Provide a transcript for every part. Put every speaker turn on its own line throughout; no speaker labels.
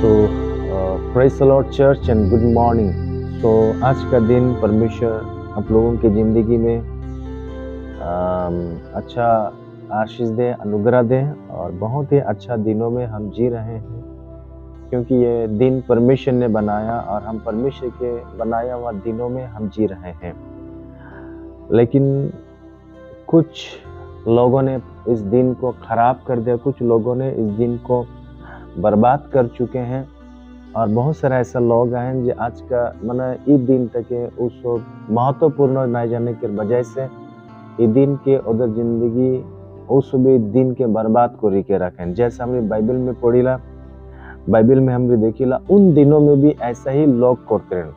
So praise the lord church and good morning. So आज का दिन परमेश्वर आप लोगों की ज़िंदगी में अच्छा आशीष दे, अनुग्रह दे और बहुत ही अच्छा दिनों में हम जी रहे हैं, क्योंकि ये दिन परमेश्वर ने बनाया और हम परमेश्वर के बनाया हुआ दिनों में हम जी रहे हैं। लेकिन कुछ लोगों ने इस दिन को खराब कर दिया, कुछ लोगों ने इस दिन को बर्बाद कर चुके हैं और बहुत सारे ऐसा लोग हैं जो आज का माना इस दिन तक उस महत्वपूर्ण नहीं जाने की वजह से ये दिन के उधर जिंदगी उस भी दिन के बर्बाद को के रखें। जैसे हमने बाइबल में पढ़ीला, बाइबल में हमने देखीला उन दिनों में भी ऐसा ही लोग करते हैं।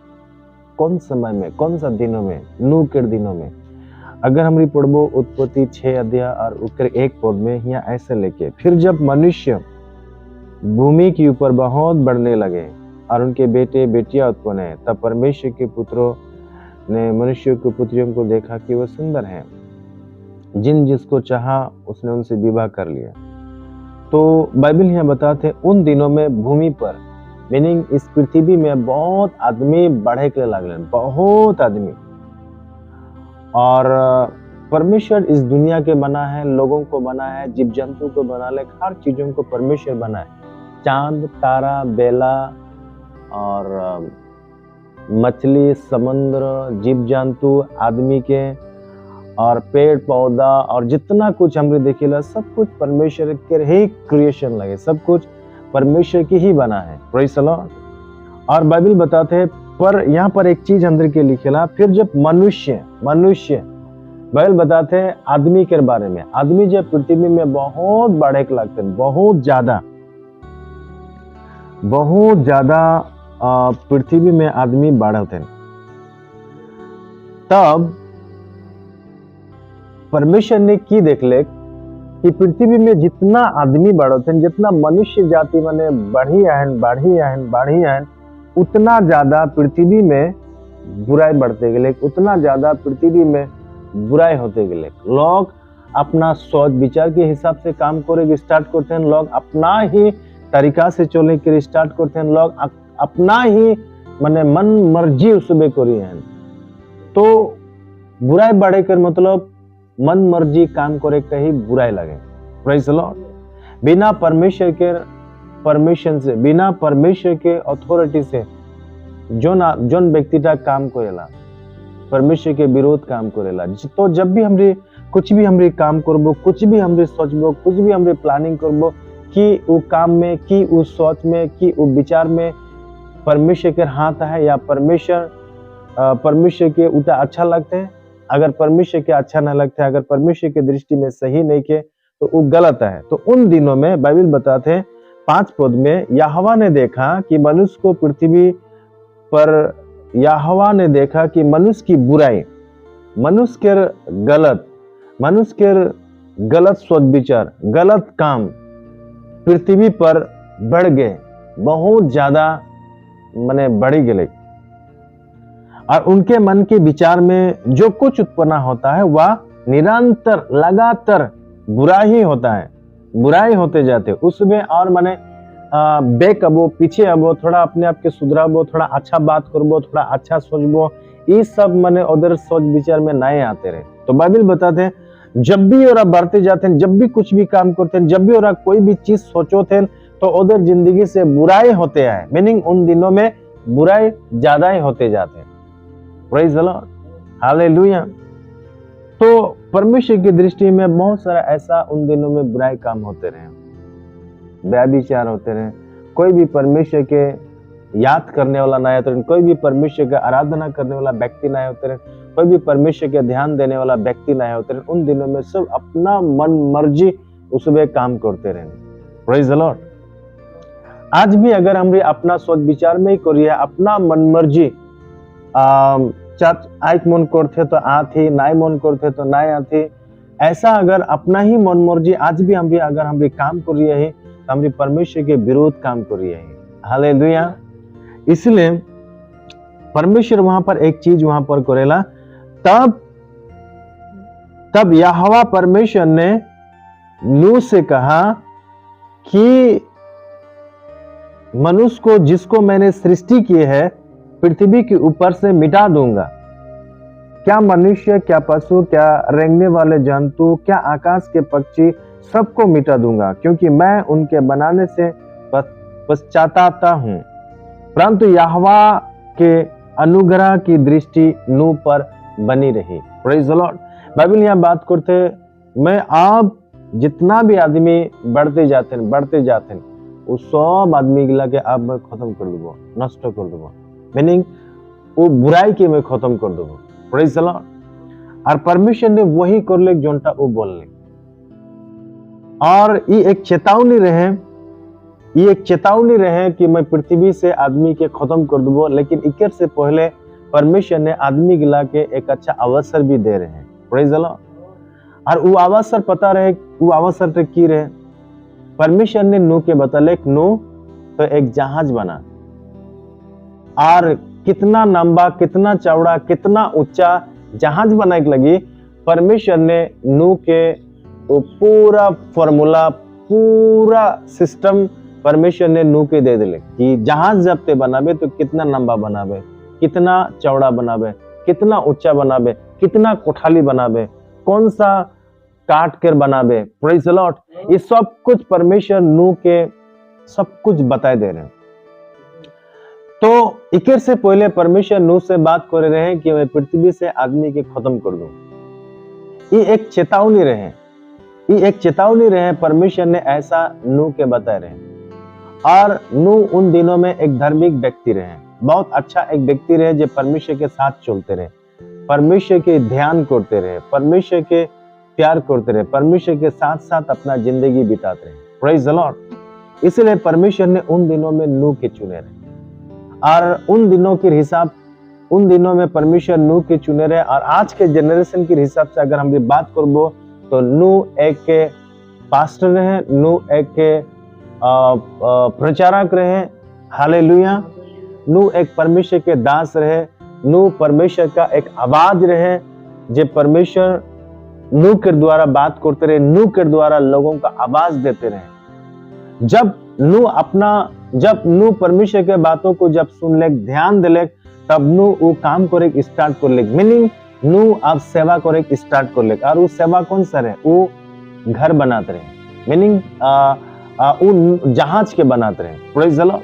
कौन समय में, कौन सा दिनों में? नूह के दिनों में। अगर हमने पढ़बो उत्पत्ति 6 अध्याय और उसके 1 पद में यहाँ ऐसे लेके, फिर जब मनुष्य भूमि के ऊपर बहुत बढ़ने लगे और उनके बेटे बेटियां उत्पन्न है, तब परमेश्वर के पुत्रों ने मनुष्य के पुत्रियों को देखा कि वह सुंदर है, जिन जिसको चाहा उसने उनसे विवाह कर लिया। तो बाइबल यहाँ बताते उन दिनों में भूमि पर, मीनिंग इस पृथ्वी में बहुत आदमी बढ़े के लगले, बहुत आदमी। और परमेश्वर इस दुनिया के बना है, लोगों को बना है, जीव जंतु को बना ले, हर चीजों को परमेश्वर बना है। चांद, तारा, बेला और मछली, समुद्र, जीव जंतु, आदमी के और पेड़ पौधा और जितना कुछ हमने देखिला सब कुछ परमेश्वर के ही क्रिएशन लगे, सब कुछ परमेश्वर की ही बना है। Praise the Lord. और बाइबल बताते हैं, पर यहाँ पर एक चीज अंदर के लिखेला, फिर जब मनुष्य बाइबल बताते हैं आदमी के बारे में, आदमी जब पृथ्वी में बहुत बड़े लगते हैं, बहुत ज्यादा पृथ्वी में आदमी बड़े होते हैं, तब परमेश्वर ने की देख ले कि पृथ्वी में जितना आदमी बड़े होते हैं, जितना मनुष्य जाति माने बढ़ी है, उतना ज्यादा पृथ्वी में बुराई बढ़ते गए, उतना ज्यादा पृथ्वी में बुराई होते गए। लोग अपना सोच विचार के हिसाब से काम करे स्टार्ट करते हैं, लोग अपना ही तरीका से चलने के स्टार्ट करते हैं, लोग अपना ही माने मन मर्जी उसमें करी है। तो बुराई बढ़े कर मतलब मन मर्जी काम करे कहीं बुराई लगे। Praise the Lord. बिना परमेश्वर के परमिशन से, बिना परमेश्वर के अथॉरिटी से जोन व्यक्ति काम करेला, परमेश्वर के विरोध काम करेला। तो जब भी हमरे कुछ भी हमरे काम करबो, कुछ भी हमरे सोचबो, कुछ भी हमरे प्लानिंग करबो कि वो काम में, कि उस सोच में, कि वो विचार में परमेश्वर के हाथ है या परमेश्वर के उल्टा अच्छा लगते हैं। अगर परमेश्वर के अच्छा न लगता है, अगर परमेश्वर की दृष्टि में सही नहीं के, तो वो गलत है। तो उन दिनों में बाइबल बताते हैं 5 पद में, यहोवा ने देखा कि मनुष्य को पृथ्वी पर, यहोवा ने देखा कि मनुष्य की बुराई, मनुष्य के गलत सोच विचार, गलत काम पृथ्वी पर बढ़ गए, बहुत ज्यादा माने बढ़ी गए। और उनके मन के विचार में जो कुछ उत्पन्न होता है वह निरंतर लगातार बुरा ही होता है, बुराई होते जाते उसमें। और माने बेक अबो, पीछे अबो, थोड़ा अपने आप के सुधराबो, थोड़ा अच्छा बात करबो, थोड़ा अच्छा सोचबो, ये सब माने उधर सोच विचार में नए आते रहे। तो बाइबल बताते हैं जब भी और बढ़ते जाते हैं, जब भी कुछ भी काम करते हैं, जब भी और कोई भी चीज सोचो थे, तो उधर जिंदगी से बुराई होते हैं। मीनिंग उन दिनों में बुराई ज्यादा ही होते जाते हैं। Praise the lord, hallelujah. तो परमेश्वर की दृष्टि में बहुत सारा ऐसा उन दिनों में बुराई काम होते रहे, व्यभिचार होते रहे, कोई भी परमेश्वर के याद करने वाला ना होते रहे, कोई भी परमेश्वर का आराधना करने वाला व्यक्ति ना होते रहे, कोई भी परमेश्वर के ध्यान देने वाला व्यक्ति ना होते रहे। उन दिनों में सब अपना मन मर्जी उसमें काम करते रहे। Praise the Lord. आज भी अगर हम अपना सोच विचार में ही करिए, अपना मन मर्जी आइक मन करते तो आती, नाई मन करते तो नाई आती, ऐसा अगर अपना ही मन मर्जी आज भी हम अगर हम काम कर रही है, तो हम परमेश्वर के विरोध काम कर रही है। हालेलुया। इसलिए परमेश्वर वहां पर एक चीज वहां पर करेला, तब यहोवा परमेश्वर ने नूह से कहा कि मनुष्य को जिसको मैंने सृष्टि की है पृथ्वी के ऊपर से मिटा दूंगा। क्या मनुष्य, क्या पशु, क्या रेंगने वाले जंतु, क्या आकाश के पक्षी, सबको मिटा दूंगा, क्योंकि मैं उनके बनाने से पश्चातापता हूं। परंतु यहोवा के अनुग्रह की दृष्टि नूह पर बनी रही। Praise the Lord. बाइबल यहाँ बात करते, मैं आप जितना भी आदमी बढ़ते जाते हैं वो सब आदमी गिला के आप मैं खत्म कर दूंगा, नष्ट कर दूंगा, मीनिंग वो बुराई के मैं खत्म कर दूंगा। Praise the Lord. और परमेश्वर ने वही कर ले जोनटा वो बोलने, और ये एक चेतावनी रहे कि मैं पृथ्वी से आदमी के खत्म कर दूंगा। लेकिन इकर से पहले परमेश्वर ने आदमी गिला के एक अच्छा अवसर भी दे रहे हैं। Praise the Lord. और वो अवसर पता रहे, वो अवसर तो की रहे, परमेश्वर ने नूह के बतले, नूह तो एक जहाज बना, और कितना लंबा, कितना चौड़ा, कितना ऊंचा जहाज बनाने के लगी परमेश्वर ने नूह के वो पूरा फॉर्मूला, पूरा सिस्टम परमेश्वर ने नूह के दे दिले कि जहाज जब ते बनाबे तो कितना लंबा बनाबे, कितना चौड़ा बनाबे, कितना ऊंचा बनाबे, कितना कोठाली बनाबे, कौन सा काट कर बनाबे। Praise the Lord. ये सब कुछ परमेश्वर नूह के सब कुछ बताए दे रहे हैं। तो इकर से पहले परमेश्वर नूह से बात कर रहे हैं कि मैं पृथ्वी से आदमी के खत्म कर दूं। ये एक चेतावनी रहे, परमेश्वर ने ऐसा नूह के बताए रहे। और नूह उन दिनों में एक धार्मिक व्यक्ति रहे, बहुत अच्छा एक व्यक्ति रहे जो परमेश्वर के साथ चलते रहे, परमेश्वर के ध्यान करते रहे, परमेश्वर के प्यार करते रहे, परमेश्वर के साथ साथ अपना जिंदगी बिताते रहे। Praise the Lord. इसलिए परमेश्वर ने उन दिनों में नूह के चुने रहे, और उन दिनों में परमेश्वर नूह के चुने रहे। और आज के जनरेशन के हिसाब से अगर हम भी बात करबो तो नूह एक के पास्टर रहे, नूह एक के प्रचारक रहे। हालेलुया। नूह एक परमेश्वर के दास रहे, नूह परमेश्वर का एक आवाज रहे, जो परमेश्वर नूह के द्वारा बात करते रहे, नूह के द्वारा लोगों का आवाज देते रहे। जब नूह परमेश्वर के बातों को जब सुन ले, ध्यान दिले, तब नूह वो काम करे स्टार्ट कर ले, मीनिंग नूह अब सेवा करे स्टार्ट कर ले। और वो सेवा कौन सा रहे, वो घर बनाते रहे, मीनिंग वो जहाज के बनाते रहे। Praise the Lord.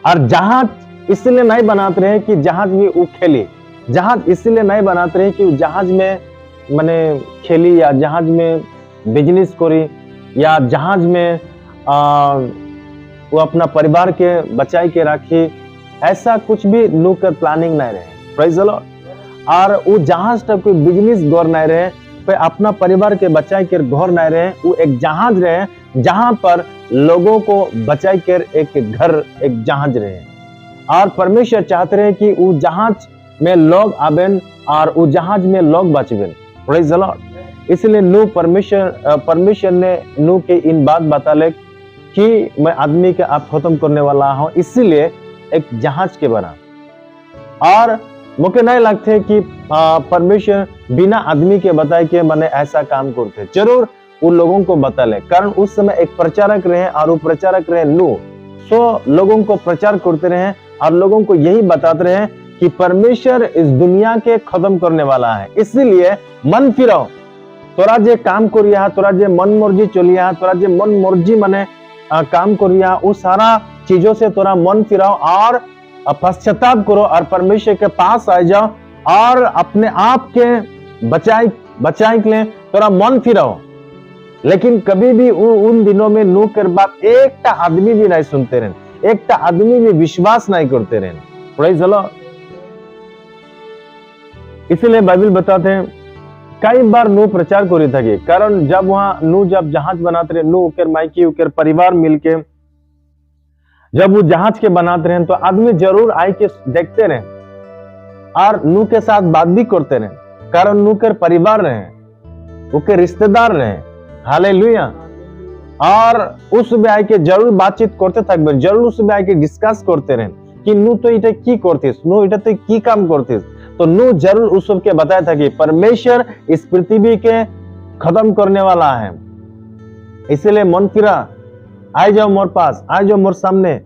और जहाज इसलिए नहीं बनाते रहे कि जहाज में वो खेली, जहाज इसलिए नहीं बनाते रहे कि जहाज में माने खेली, या जहाज में बिजनेस करी, या जहाज में वो अपना परिवार के बचाई के रखी, ऐसा कुछ भी नूह का प्लानिंग नहीं रहे। Praise the Lord. और वो जहाज तक कोई बिजनेस गौर नहीं रहे, पे अपना परिवार के बचाई के घर नहीं रहे, वो एक जहाज रहे जहां पर लोगों को बचाई कर एक घर, एक जहाज रहे। और परमेश्वर चाहते रहे कि वो जहाज में लोग आवेन और वो जहाज में लोग बचवेन। Praise the Lord. इसलिए नूह परमेश्वर ने नूह के इन बात बताले कि मैं आदमी के आप खत्म करने वाला हूं, इसीलिए एक जहाज के बना। और मुझे नहीं लगते कि परमेश्वर बिना आदमी के बताए कि मैंने ऐसा काम करते, जरूर उन लोगों को बता ले, कारण उस समय एक प्रचारक रहे, और वो प्रचारक रहे नूह। सो लोगों को प्रचार करते रहे और लोगों को यही बताते रहे कि परमेश्वर इस दुनिया के खत्म करने वाला है, इसीलिए मन फिराओ, तोरा जे काम करिया, तोरा जे मन मर्जी चलिया, तोरा जे मन मर्जी मने काम करिया, वो सारा चीजों से तोरा मन फिराओ और पश्चाताप करो और परमेश्वर के पास आ जाओ और अपने आप के बचाई के लिए तोरा मन फिराओ। लेकिन कभी भी उन दिनों में नूह के बात एक आदमी भी नहीं सुनते रहे, एक आदमी भी विश्वास नहीं करते रहे। Praise the Lord. इसलिए बाइबल बताते हैं कई बार नूह प्रचार करी था, कारण जब वहां नूह जब जहाज बनाते रहे, नूह उकर माइकी उकर परिवार मिलके जब वो जहाज के बनाते रहे, तो आदमी जरूर आई के देखते रहे और नूह के साथ बात भी करते रहे, कारण नूह के परिवार रहे, उनके रिश्तेदार रहे। हालेलुया। और उस भी आई के जरूर बातचीत करते थकबे, जरूर उस भी आई के डिस्कस करते रहे कि नूह तो इटे की करतीस, नूह इटे तो की काम करतीस। तो नूह जरूर उस सब के बताया था कि परमेश्वर इस पृथ्वी के खत्म करने वाला है, इसलिए मन फिरा आई जाओ मोर पास, आई जाओ मोर सामने।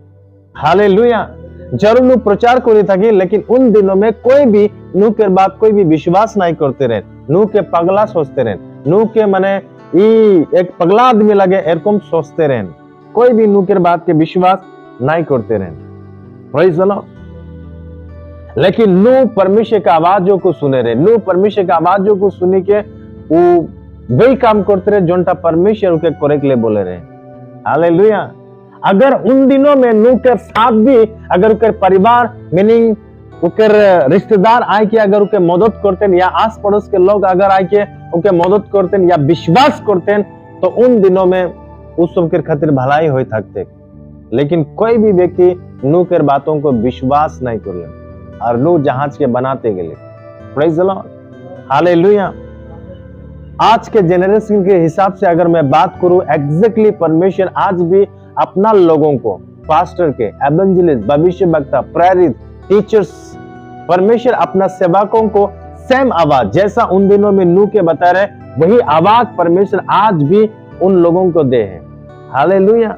हालेलुया। जरूर नू प्रचार करी थकी, लेकिन उन दिनों में कोई भी नू के बात कोई भी विश्वास नहीं करते रहे, नू के पगला सोचते रहे, नू के मने एक पगला आदमी लगे एरकम सोचते रहे, कोई भी नू के बात के विश्वास नहीं करते रहे। Praise the Lord. लेकिन नू परमेश्वर का आवाजों को सुने रहे, नू परमेश्वर का आवाजों को सुनी के वो वही काम करते रहे जोनटा परमेश्वर के करे के लिए बोले रहे। हालेलुया। अगर उन दिनों में नू के साथ भी अगर उनके परिवार मीनिंग उनके रिश्तेदार आए के अगर उनके मदद करते या आस पड़ोस के लोग अगर आए के उनके मदद करते या विश्वास करते, तो उन दिनों में उस सब के खातिर भलाई हो थकते। लेकिन कोई भी व्यक्ति नू के बातों को विश्वास नहीं कर और नू जहाज के बनाते गए। Praise the lord. हालेलुया। आज के जनरेशन के हिसाब से अगर मैं बात करूं, एग्जैक्टली परमेश्वर आज भी अपना लोगों को, पास्टर के, एवेंजलिस्ट, भविष्यवक्ता, प्रेरित, टीचर्स, परमेश्वर अपना सेवकों को सेम आवाज जैसा उन दिनों में नू के बता रहे, वही आवाज परमेश्वर आज भी उन लोगों को दे है। हालेलुया।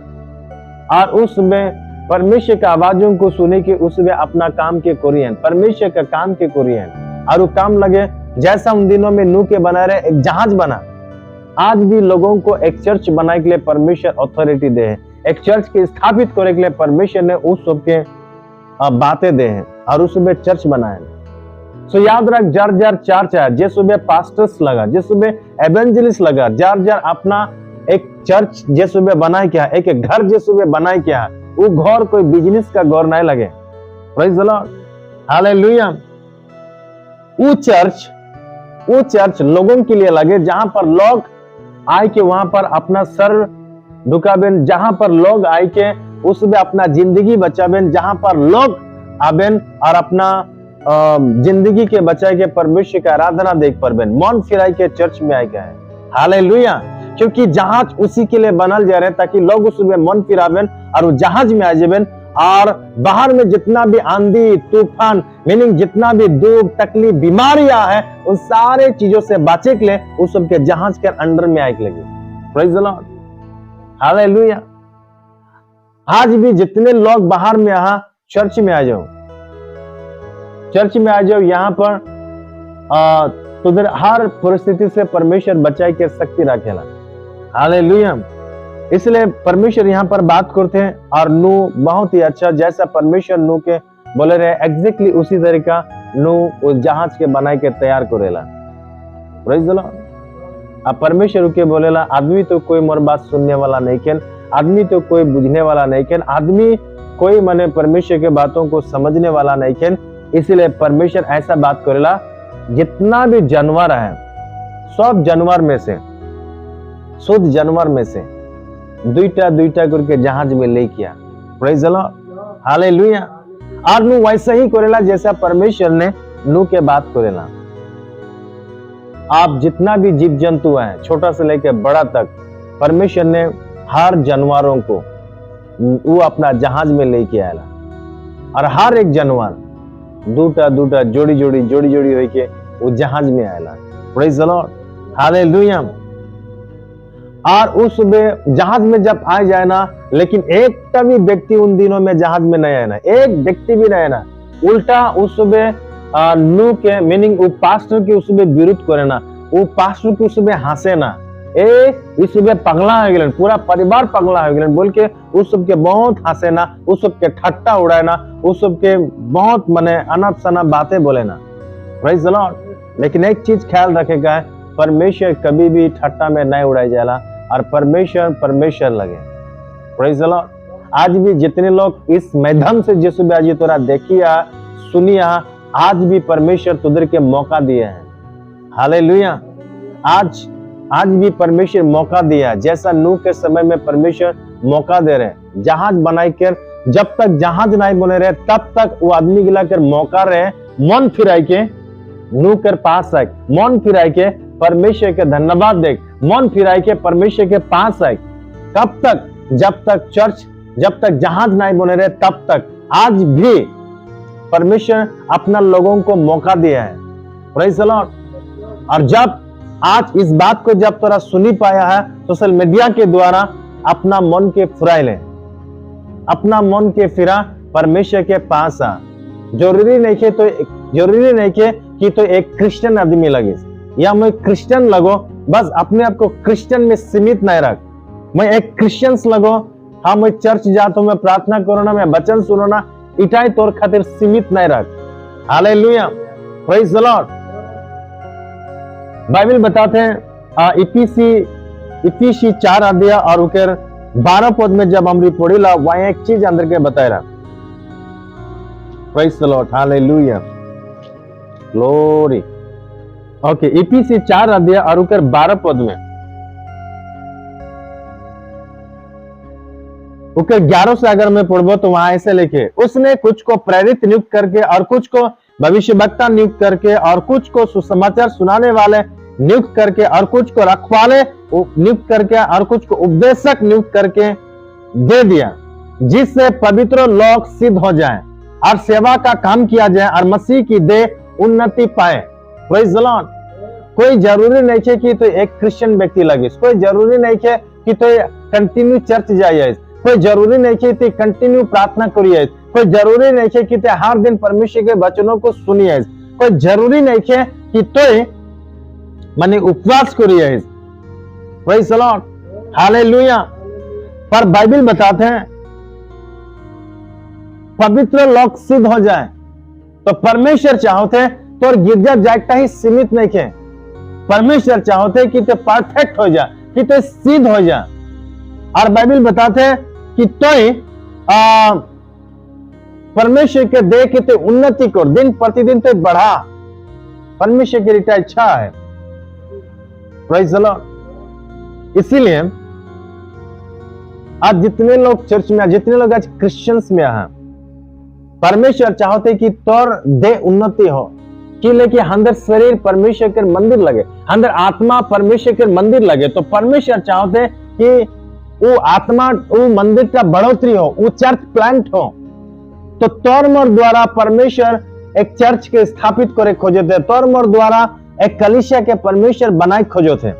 और उसमें परमेश्वर का आवाजों को सुने के उसमें अपना काम के कोरियन, परमेश्वर का काम के कोरियन, और वो काम लगे जैसा उन दिनों में नू के बना रहे एक जहाज बना। आज भी लोगों को एक चर्च बनाने के लिए परमेश्वर अथॉरिटी दे है, एक चर्च के स्थापित करने के लिए परमेश्वर ने उस सब के बातें दे हैं और उसमें चर्च बनाए। सो याद रख, जार जार चार्च है, जिस सुबह पास्टर्स लगा, जिस सुबह एवेंजलिस्ट लगा, जार जार अपना एक चर्च जिस सुबह बनाए क्या, एक घर जिस सुबह बनाए क्या, वो घर कोई बिजनेस का घर नहीं लगे। Praise the lord. हालेलुया। वो चर्च लोगों के लिए लगे जहां पर लोग आए के वहां पर अपना सर झुकाबेन, जहां पर लोग आए के उसमें अपना जिंदगी बचाबेन, जहां पर लोग आबेन और अपना जिंदगी के बचाए के परमेश्वर का आराधना देख परबेन, मन फिराई के चर्च में आए गए। हालेलुया। क्योंकि जहाज उसी के लिए बनल जा रहे ताकि लोग उसमें मन फिराबेन और वो जहाज में आ जाबेन, और बाहर में जितना भी आंधी तूफान मीनिंग जितना भी दुख तकलीफ बीमारियां है उन सारे चीजों से बचे के लिए उस सबके जहाज के अंडर में आए लगे। Praise the lord. हालेलुया। आज भी जितने लोग बाहर में यहाँ चर्च में आ जाओ, चर्च में आ जाओ, यहाँ पर तो हर परिस्थिति से परमेश्वर बचाई के शक्ति रखेला। हालेलुया। इसलिए परमेश्वर यहाँ पर बात करते हैं और नू बहुत ही अच्छा, जैसा परमेश्वर नू के बोले रहे एग्जैक्टली उसी तरीका नू उस जहाज के बनाए के तैयार करेला। Praise the Lord. अब परमेश्वर के बोलेला आदमी तो कोई मोर बात सुनने वाला नहीं केन, आदमी तो कोई बुझने वाला नहीं केन, आदमी कोई मने परमेश्वर के बातों को समझने वाला नहीं केन। इसीलिए परमेश्वर ऐसा बात करेला, जितना भी जानवर है सब जानवर में से, शुद्ध जानवर में से दुईटा दुईटा करके जहाज में ले किया। Praise the lord. हालेलुया। और नू वैसा ही करेला जैसा परमेश्वर ने नू के बात करेला। आप जितना भी जीव जंतु है छोटा से लेकर बड़ा तक, परमेश्वर ने हर जानवरों को वो अपना जहाज में लेके आया, और हर एक जानवर दूटा दूटा जोड़ी जोड़ी होके वो जहाज में आया। Praise the lord. हालेलुया। और उस जहाज में जब आ जाए ना, लेकिन एक भी व्यक्ति उन दिनों में जहाज में नहीं आया ना, एक व्यक्ति भी नहीं ना, उल्टा उस नू के मीनिंग वो पास्टर की उसमें विरुद्ध करे ना, वो पास्टर की उसमें हंसे ना, इसमें पगला हो गए, पूरा परिवार पगला हो गए बोल के उस सबके बहुत हंसे ना, उस सबके ठट्टा उड़ाए ना, उस सबके बहुत मने अनप सनप बातें बोले ना। Praise the Lord. लेकिन एक चीज ख्याल रखेगा, परमेश्वर कभी भी ठट्टा में नहीं उड़ाई जाला और परमेश्वर लगे। Praise the Lord. आज भी जितने लोग इस मैदान से जिस भी आज तोरा देखिया सुनिया, आज भी परमेश्वर तुझे के मौका दिए हैं। हालेलुया। आज भी परमेश्वर मौका दिया, जैसा नूह के समय में परमेश्वर मौका दे रहे जहाज बनाई कर, जब तक जहाज नहीं बने रहे तब तक वो आदमी गिला कर मौका रहे मन फिराई के नूह के पास आए, मन फिराई के परमेश्वर के धन्यवाद देख, मन फिराई के परमेश्वर के पास आए। कब तक? जब तक जहाज नहीं बने रहे तब तक। आज भी परमेश्वर अपना लोगों को मौका दिया है। Praise the Lord. और जब आज इस बात को जब तोरा सुनी पाया है सोशल मीडिया के द्वारा, अपना मन के फुराई ले, अपना मन के फिरा परमेश्वर के पास आ। जरूरी नहीं कि तो एक क्रिश्चियन आदमी लगे या मैं क्रिश्चियन लगो, बस अपने आप को क्रिश्चियन में सीमित नहीं रख। मैं एक क्रिश्चियन लगो, हाँ मैं चर्च जाता हूं, मैं प्रार्थना करो ना, मैं वचन सुनो ना, इटाई तोर खातिर सीमित नहीं रख। Hallelujah, praise the Lord. Bible बताते हैं इफिसी 4 अध्याय और उकर 12 पद में जब हम पढ़ी ला, वहां एक चीज अंदर के बताए रहा। Praise the lord, hallelujah, glory. Okay, इफिसी 4 अध्याय और उकर 12 पद में, उके 11 से अगर मैं पढ़बो तो वहां ऐसे लिखे, उसने कुछ को प्रेरित नियुक्त करके और कुछ को भविष्यवक्ता नियुक्त करके और कुछ को सुसमाचार सुनाने वाले नियुक्त करके और कुछ को रखवाले नियुक्त करके और कुछ को उपदेशक नियुक्त करके दे दिया, जिससे पवित्र लोग सिद्ध हो जाएं और सेवा का काम किया जाए और मसीह की देह उन्नति पाए। Praise the Lord. कोई जरूरी नहीं है कि तो एक क्रिश्चियन व्यक्ति लगे, कोई जरूरी नहीं है कि तो कंटिन्यू चर्च जाइए, कोई जरूरी नहीं है कि कंटिन्यू प्रार्थना करिए, कोई जरूरी नहीं है कि हर दिन परमेश्वर के वचनों को सुनिए, कोई जरूरी नहीं है कि तो माने उपवास करिए। Praise the lord, hallelujah. पर बाइबल बताते हैं पवित्र लोग सिद्ध हो जाए, तो परमेश्वर चाहते तो गिरजा जागता ही सीमित नहीं है। परमेश्वर चाहते कि तो परफेक्ट हो जाए, कि तो सिद्ध हो जाए। और बाइबल बताते हैं कि तो परमेश्वर के देह की तो उन्नति कर, दिन प्रतिदिन तो बढ़ा। परमेश्वर की लिए इच्छा है। Praise the Lord. इसीलिए आज जितने लोग चर्च में, जितने लोग आज क्रिश्चियंस में हैं, परमेश्वर चाहते कि तोर देह उन्नति हो, कि लेकिन अंदर शरीर परमेश्वर के मंदिर लगे, अंदर आत्मा परमेश्वर के मंदिर लगे। तो परमेश्वर चाहते कि वो आत्मा, वो मंदिर का बढ़ोतरी हो, वो चर्च प्लांट हो। तो तोर मोर द्वारा परमेश्वर एक चर्च के स्थापित करे खोजे थे, तोर मोर द्वारा एक कलीसिया के परमेश्वर बनाए खोजो थे।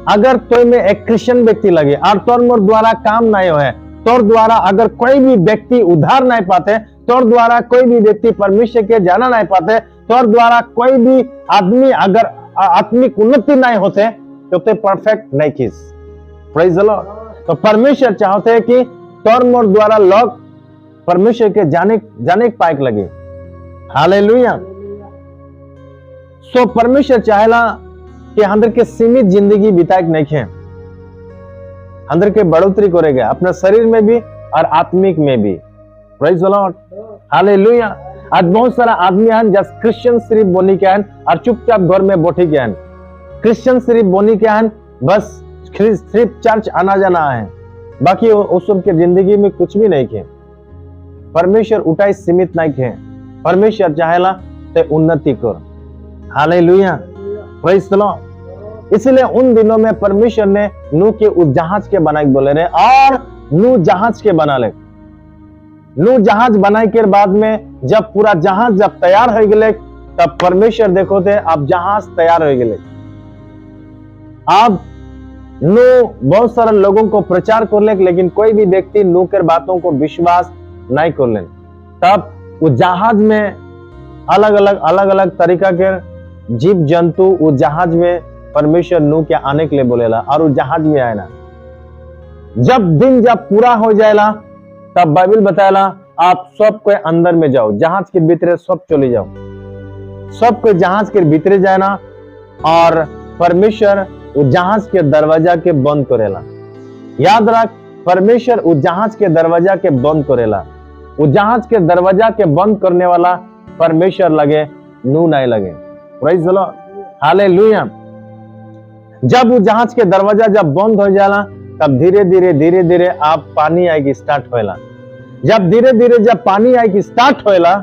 अगर तो में एक क्रिश्चियन व्यक्ति लगे और तोर मोर द्वारा काम नहीं हो, तोर द्वारा अगर कोई भी व्यक्ति उद्धार नहीं पाते, तोर द्वारा कोई भी व्यक्ति परमेश्वर के जाना नहीं पाते, तोर द्वारा कोई भी आदमी अगर आत्मिक उन्नति नहीं होते, तो परफेक्ट नहीं किस। Praise the Lord. तो परमेश्वर चाहते हैं कि तोर मोर द्वारा लोग परमेश्वर के जाने पाइक लगे। हालेलुया। सो परमेश्वर चाहेला कि अंदर के सीमित जिंदगी बिताए नहीं है, अंदर के बढ़ोतरी करेगा अपने शरीर में भी और आत्मिक में भी। Praise the lord, hallelujah. आज बहुत सारा आदमी हैं जब क्रिश्चियन सिर्फ बोनी के हैं और चुपचाप घर में बैठे के हैं। क्रिश्चियन सिर्फ बोनी के हैं, बस सिर्फ चर्च आना जाना है, बाकी उस सबके जिंदगी में कुछ भी नहीं है। परमेश्वर उठाई सीमित नहीं है। परमेश्वर चाहेला ते उन्नति कर। Hallelujah, praise the Lord. इसलिए उन दिनों में परमेश्वर ने नूह के उस जहाज के बनाए बोले रहे, और नूह जहाज के बना ले। नूह जहाज बनाए के बाद में जब पूरा जहाज जब तैयार हो गए, तब परमेश्वर देखो थे अब जहाज तैयार हो गए। अब नूह बहुत सारे लोगों को प्रचार कर ले, लेकिन कोई भी व्यक्ति नूह के बातों को विश्वास नहीं कर ले। तब उस जहाज में अलग अलग तरीका के जीव जंतु उस जहाज में परमेश्वर नूह के आने के लिए बोलेला, और उस जहाज में आए ना। जब दिन जब पूरा हो जाएला, तब बाइबल बताएला आप सब कोई अंदर में जाओ, जहाज के भीतर सब चले जाओ, सब कोई जहाज के भीतर जाए ना। और परमेश्वर उस जहाज के दरवाजा के बंद करेला। याद रख, परमेश्वर उस जहाज के दरवाजा के बंद करेला। उस जहाज के दरवाजा के बंद करने वाला परमेश्वर लगे, नूह नहीं लगे। Praise the lord, hallelujah. जब वो जहाज के दरवाजा जब बंद हो जाला, तब धीरे धीरे आप पानी आएगी स्टार्ट होएला। जब धीरे धीरे जब पानी आएगी स्टार्ट होएला,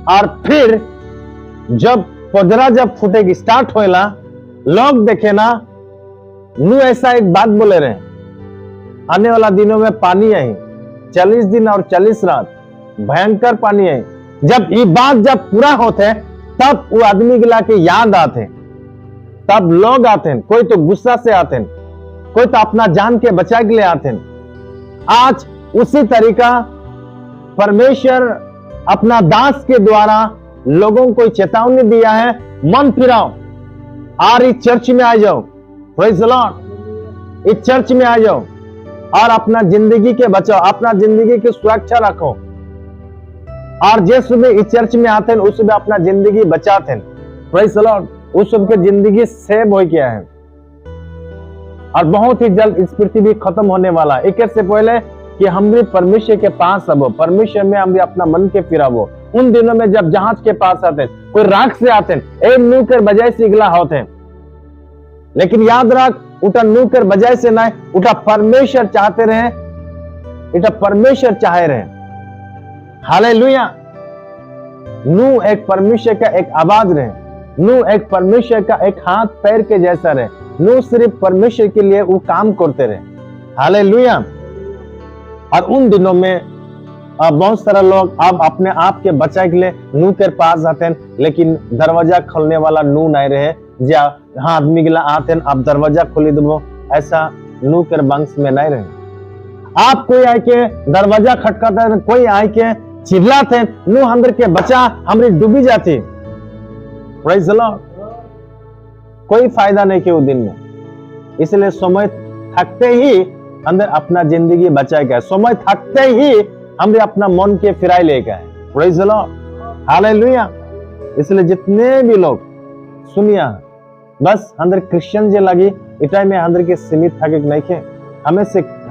और फिर जब पदरा जब फूटेगी स्टार्ट होएला, लोग देखे ना, नूह ऐसा एक बात बोले रहे, आने वाला दिनों में पानी आई 40 दिन और 40 रात भयंकर पानी आई। जब ये बात जब पूरा होते, तब वो आदमी गिला के याद आते, तब लोग आते, कोई तो गुस्सा से आते, कोई तो अपना जान के बचा के लिए आते हैं। आज उसी तरीका परमेश्वर अपना दास के द्वारा लोगों को चेतावनी दिया है, मन फिराओ और इस चर्च में आ जाओ। प्रेज द लॉर्ड, इस चर्च में आ जाओ और अपना जिंदगी के बचाओ, अपना जिंदगी की सुरक्षा रखो। और जिस सुबह इस चर्च में आते हैं उस सुबह अपना जिंदगी बचाते हैं। प्रेज द लॉर्ड, उस सुबह की जिंदगी सेव हो गया है और बहुत ही जल्द इस पृथ्वी खत्म होने वाला है। एक से पहले कि हम भी परमेश्वर के पास अब परमेश्वर में हम भी अपना मन के फिरावो। उन दिनों में जब जहाज के पास आते हैं, कोई राख से आते हैं, एक नू कर बजाय से इगला होते हैं, लेकिन याद रख उठा नू कर बजाय से ना, उठा परमेश्वर चाहते रहे, इटा परमेश्वर चाहे रहे। हालेलुया। नू एक परमेश्वर का एक आवाज रहे, नू एक परमेश्वर का एक हाथ पैर के जैसा रहे, नू सिर्फ परमेश्वर के लिए वो काम करते रहे। हालेलुया। और उन दिनों में बहुत सारे लोग अब अपने आप के बचाए के लिए नू के पास आते हैं, लेकिन दरवाजा खोलने वाला नू नहीं रहे। जा हाँ आदमी गिला आते हैं, अब दरवाजा खोली दो, ऐसा नू के वंश में नहीं रहे। आप कोई आए के दरवाजा खटकाता है, कोई आए के चिल्लाते हैं, नू अंदर के बचा हमारी डूबी जाती। Praise the Lord. कोई फायदा नहीं किया उस दिन में, इसलिए समय थकते ही अंदर अपना जिंदगी बचाए गए, समय थकते ही हमने अपना मन के फिराई ले गए। Praise the lord, hallelujah. इसलिए जितने भी लोग सुनिया बस अंदर क्रिश्चियन जे लगी इटाई में अंदर के सीमित थके नहीं के,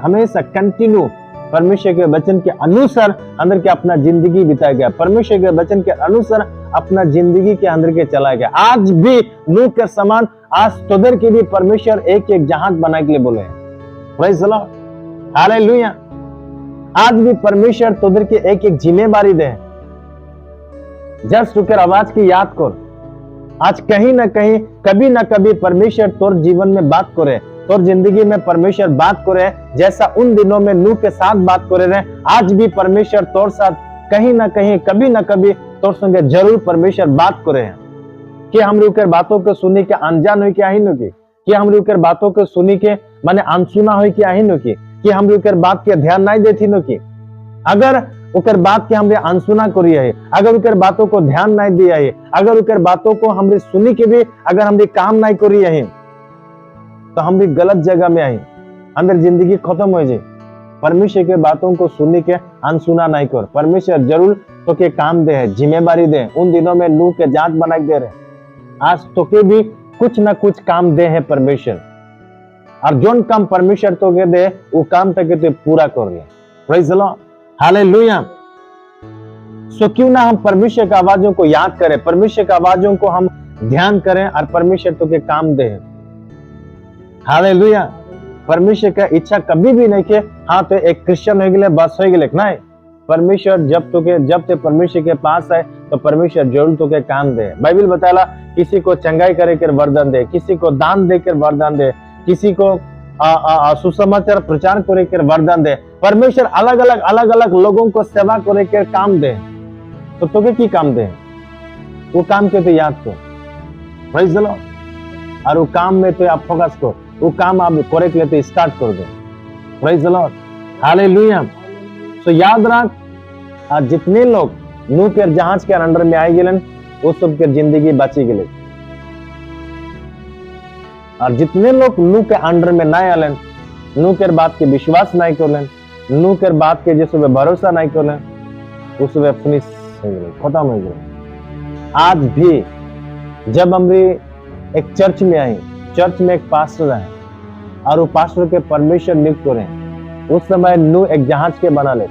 हमेशा कंटिन्यू परमेश्वर के वचन के अनुसार अंदर के अपना जिंदगी बिताया गया, परमेश्वर के वचन के अनुसार अपना जिंदगी के अंदर के चलाया गया। आज भी नूह के समान आज तोदर के भी परमेश्वर एक एक जहाज बनाने के लिए बोले हैं। Praise the lord, hallelujah. आज भी परमेश्वर तोदर के एक एक जिम्मेदारी दे। जस्ट रुकर आवाज की याद कर, आज कहीं ना कहीं कभी ना कभी परमेश्वर तोर जीवन में बात करे, तोर जिंदगी में परमेश्वर बात करे, जैसा उन दिनों में नूह के साथ बात करे रहे। आज भी परमेश्वर तोर साथ कहीं ना कहीं कभी ना कभी तोर संगे जरूर परमेश्वर बात करे हैं कि हम रुकर बातों को सुनी के अनजान हो के आही नो कि हम रुकर बातों को सुनी के माने अनसुना हो के आही नो कि हम रुकर बात के ध्यान नहीं देती नो कि अगर उकर बात के हमरे अनसुना करी है, अगर उकर बातों को ध्यान नहीं दिया है, अगर उकर बातों को हमरे सुनी के भी अगर हमरे काम नहीं करी है, तो हम भी गलत जगह में आई, अंदर जिंदगी खत्म हो जाए। परमेश्वर के बातों को सुनी के अनसुना नहीं कर, परमेश्वर जरूर तो के काम दे है, जिम्मेदारी दे। उन दिनों में नूह के जांच बनाई दे रहे, आज तो के भी कुछ ना कुछ काम दे है परमेश्वर, और जोन काम परमेश्वर तो के दे वो काम तक तो पूरा कर रहे। Praise the lord, hallelujah. So क्यों ना हम परमेश्वर की आवाजों को याद करें, परमेश्वर की आवाजों को हम ध्यान करें और परमेश्वर तो के काम दे। हालेलुया। परमेश्वर का इच्छा कभी भी नहीं के हाँ तो एक क्रिश्चियन हो गए बस हो गए, नहीं। परमेश्वर जब ते परमेश्वर के पास आए तो परमेश्वर जरूर तो के काम दे। बाइबल बताला किसी को चंगाई करे कर वरदान दे, किसी को दान देकर वरदान दे, किसी को सुसमाचार प्रचार करे कर वरदान दे। परमेश्वर अलग अलग लोगों को सेवा करे कर काम दे। तो तोके की काम दे, वो काम के तो याद कर। Praise the Lord. और वो काम में तो आप फोकस करो, वो काम आप करे के लिए तो स्टार्ट कर दो। Praise the lord, hallelujah. तो याद रख आज जितने लोग नूह के जहाज के अंडर में आई गए वो सब के जिंदगी बची गई, और जितने लोग नूह के अंडर में नहीं आलन, नूह के बात के विश्वास नहीं करलन, नूह के बात के जिस भरोसा नहीं करलन, उस फिनिश हो गए, खत्म हो गए। आज भी जब हम एक चर्च में आई, चर्च में एक पास्टर है और वो पास्टर के परमेश्वर नियुक्त करें, उस समय नूह एक जहाज के बना ले,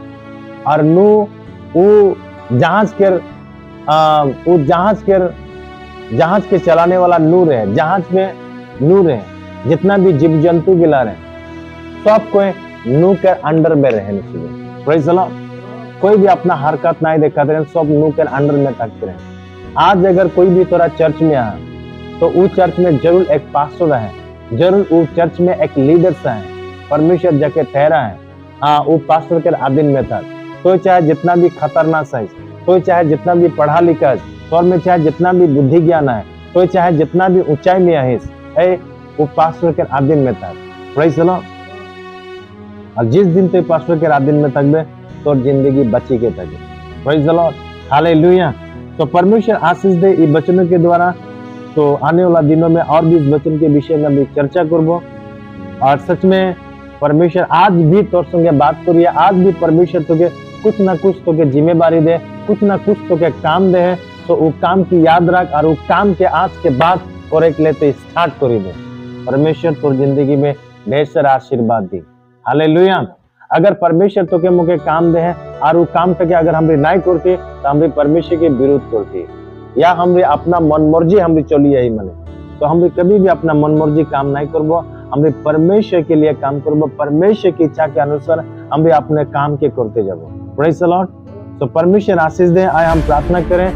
और नूह वो जहाज के चलाने वाला नूह रहे, जहाज में नूह रहे, जितना भी जीव जंतु गिला रहे सब कोई नूह के अंडर में रहे। Praise the Lord. कोई भी अपना हरकत नहीं दिखाते रहे, सब नूह के अंडर में थकते रहे। आज अगर कोई भी तोरा चर्च में आ तो वो चर्च में जरूर एक पास्टर है, जरूर वो चर्च में एक लीडर है, परमेश्वर जाके ठहरा है। हाँ वो पास्टर के अधीन में था। तो चाहे जितना भी खतरनाक है, तो चाहे जितना भी पढ़ा लिखा है, तो में चाहे जितना भी बुद्धि ज्ञान है, तो चाहे जितना भी ऊंचाई में है, वो पास्टर के अधीन में था। Praise the Lord. और जिस दिन ते परमेश्वर के रात दिन में तकबे तो जिंदगी बची के तके। Praise the lord, hallelujah. तो परमेश्वर आशीष दे इ वचनों के द्वारा। तो आने वाला दिनों में और भी इस वचन के विषय में भी चर्चा करबो। और सच में परमेश्वर आज भी तोर संगे बात करिए। आज भी परमेश्वर तोके कुछ ना कुछ तोके जिम्मेदारी दे, कुछ ना कुछ तोके काम दे। तो वो काम की याद रख और वो काम के आज के बाद और एक लेते स्टार्ट करी दे। परमेश्वर तोर जिंदगी में ढेर सारा आशीर्वाद दी। हालेलुया। अगर परमेश्वर तोके मुके काम दे और वो काम तके अगर हमरे नहीं करते तो हमरे परमेश्वर के विरोध करते या हमरे अपना मन मर्जी हमरे चली यही मने। तो हमरे कभी भी अपना मन मर्जी काम नहीं करबो। हमरे परमेश्वर के लिए काम करबो। परमेश्वर की इच्छा के अनुसार हमरे अपने काम के करते जाबो। Praise the Lord. तो परमेश्वर आशीष दे। आए हम प्रार्थना करें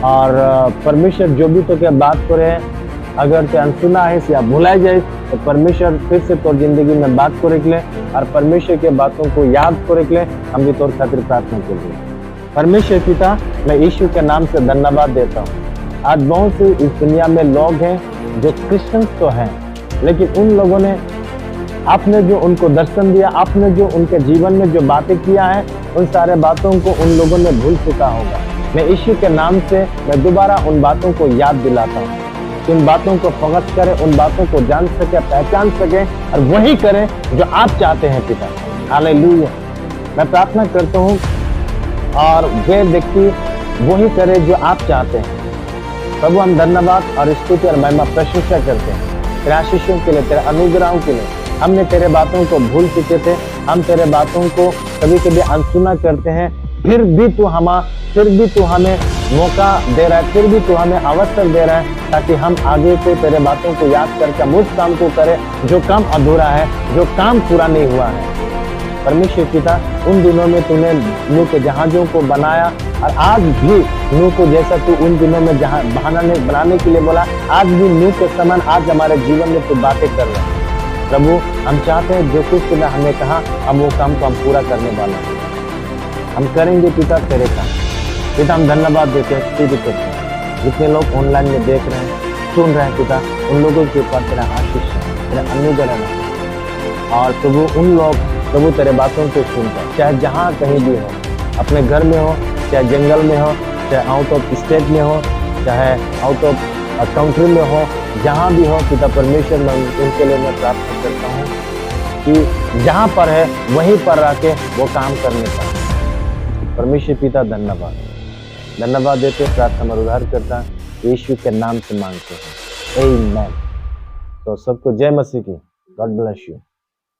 और परमेश्वर जो भी तो क्या बात करे अगर ते अनसुना है या भुलाए जाए तो परमेश्वर फिर से तोर जिंदगी में बात करे के लिए और परमेश्वर के बातों को याद करे के लिए हम भी तोर खातिर प्रार्थना करेंगे। परमेश्वर पिता, मैं यीशु के नाम से धन्यवाद देता हूँ। आज बहुत से इस दुनिया में लोग हैं जो क्रिश्चियन तो हैं, लेकिन उन लोगों ने आपने जो उनको दर्शन दिया, आपने जो उनके जीवन में जो बातें किया है, उन सारे बातों को उन लोगों ने भूल चुका होगा। मैं यीशु के नाम से मैं दोबारा उन बातों को याद दिलाता हूँ। उन बातों को फोकस करें, उन बातों को जान सके, पहचान सके और वही करें जो आप चाहते हैं पिता। हालेलुया। मैं प्रार्थना करता हूँ और वे व्यक्ति वही करे जो आप चाहते हैं। प्रभु हम धन्यवाद और स्तुति और महिमा प्रशंसा करते हैं तेरे आशीषों के लिए, तेरे अनुग्रहों के लिए। हमने तेरे बातों को भूल चुके थे, हम तेरे बातों को कभी कभी अनसुना करते हैं, फिर भी तू हमें मौका दे रहा है, फिर भी तू हमें अवसर दे रहा है ताकि हम आगे से तेरे बातों को याद करके हम उस काम को करें जो काम अधूरा है, जो काम पूरा नहीं हुआ है। परमेश्वर पिता, उन दिनों में तूने नूह के जहाजों को बनाया और आज भी नूह को जैसा तू उन दिनों में जहाज बनाने के लिए बोला, आज भी नूह के समान आज हमारे जीवन में तू बातें कर रहा है। प्रभु हम चाहते हैं जो कुछ तूने हमें कहा हम वो काम को हम पूरा करने वाले हैं। हम करेंगे पिता तेरे काम। पिता हम धन्यवाद देते हैं, स्तुति करते हैं। जितने लोग ऑनलाइन में देख रहे हैं, सुन रहे हैं पिता, उन लोगों के ऊपर तेरा आशीष है, तेरा अनुग्रह है। और प्रभु उन लोग प्रभु तेरे बातों को सुनकर, चाहे जहाँ कहीं भी हो, अपने घर में हो, चाहे जंगल में हो, चाहे आउट ऑफ स्टेट में हो, चाहे आउट ऑफ कंट्री में हो, जहाँ भी हो पिता परमेश्वर, मैं उनके लिए मैं प्रार्थना करता हूँ कि जहाँ पर है वहीं पर रह के वो काम करने का। परमेश्वर पिता धन्यवाद देते, प्रार्थना और उद्धार करता यीशु के नाम से मांगते हैं, आमीन। तो सबको जय मसीह की। God bless you.